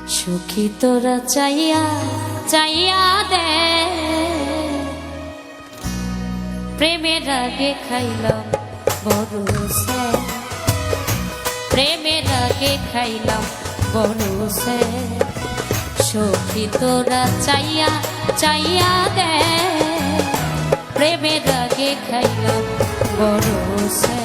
সুখী তোরা চাইয়া চাইয়া দে, প্রেমের আগে খাইলাম বরুসে, প্রেমের আগে খাইলাম বরুসে। সুখী তোরা চাইয়া চাইয়া দে, প্রেমের আগে খাইলাম বরুসে।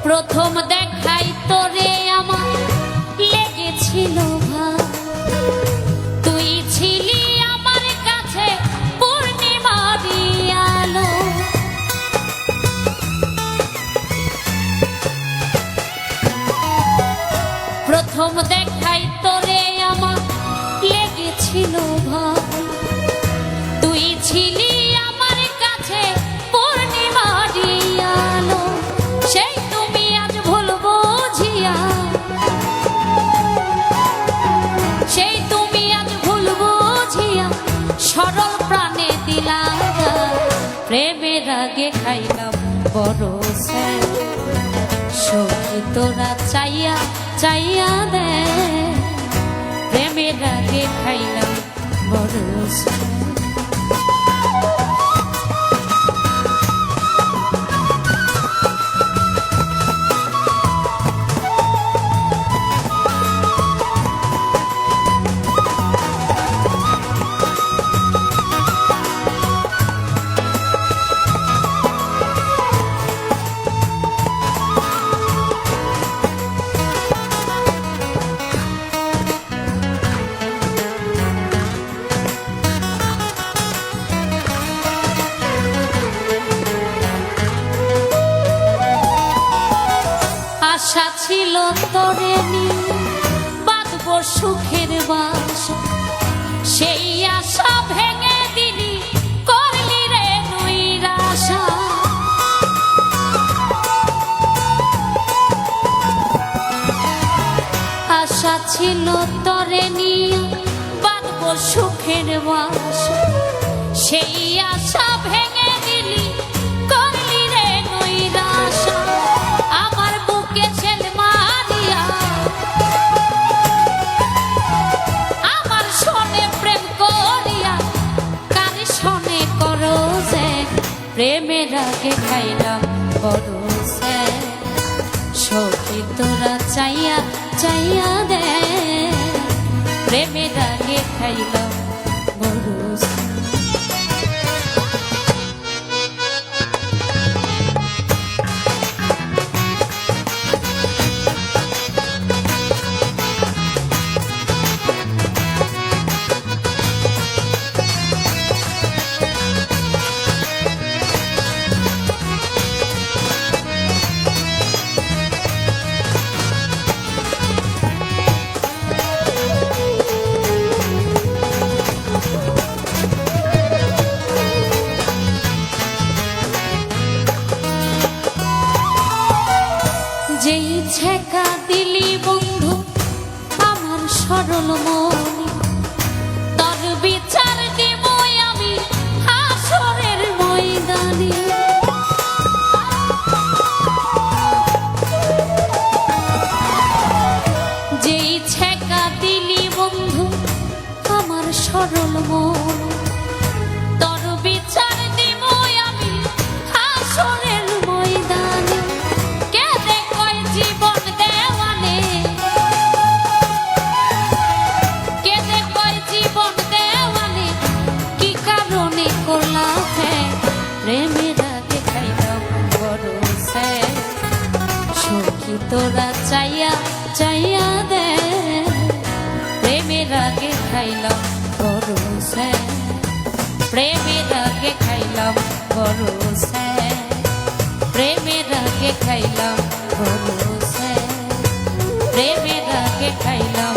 প্রথম দেখাই তোরে আমার লেগেছিল ভালো, তুই ছিলি আমার কাছে পূর্ণিমারি আলো। প্রথম দেখাই তোরে আমার লেগেছিল ভালো, তুই ছিলি আমার কাছে পূর্ণিমারি আলো। সেই সরল প্রাণে দিলাম, প্রেমের আগে খাইলাম বরসে। সুখী তোরা চাইয়া চাইয়া দে, প্রেমের আগে খাইলাম বরসে। আশা ছিল তোরে নিয়ে বাঁধব সুখের বাসা, সেই আশা ভেঙে দিলি করলি রে নৈরাশা। আশা ছিল তোরে নিয়ে বাঁধব সুখের বাসা, সেই আশা ভেঙে দিলি করলি রে নৈরাশা। আমার বুকে ছেল মারিয়া আমার সনে প্রেম করিয়া কার সনে করো যে, প্রেমের আগে খাইলাম বরসে। সখী তোরা চাইয়া চাইয়া দে, প্রেমের আগে খাইলাম বরসে। যেই ছেকা দিলি বন্ধু আমার সরল মনে, তোর বিচার দিব আমি হাসরের ময়দানে। যেই ছেকা দিলি বন্ধু আমার সরল মনে, তোর বিচার দিব আমি হাসরের ময়দানে। জীবন দেওয়ানে কেঁদে কয় জীবন দেওয়ানে, কি কারণে করলাম প্রেমের আগে খাইলাম বরসে। সুখী তোরা চাইয়া চাইয়া দে, প্রেমের আগে খাইলাম বরসে, প্রেমের আগে খাইলাম বরসে। আগে খাইলাম বড় স্যার, প্রেমের আগে খাইলাম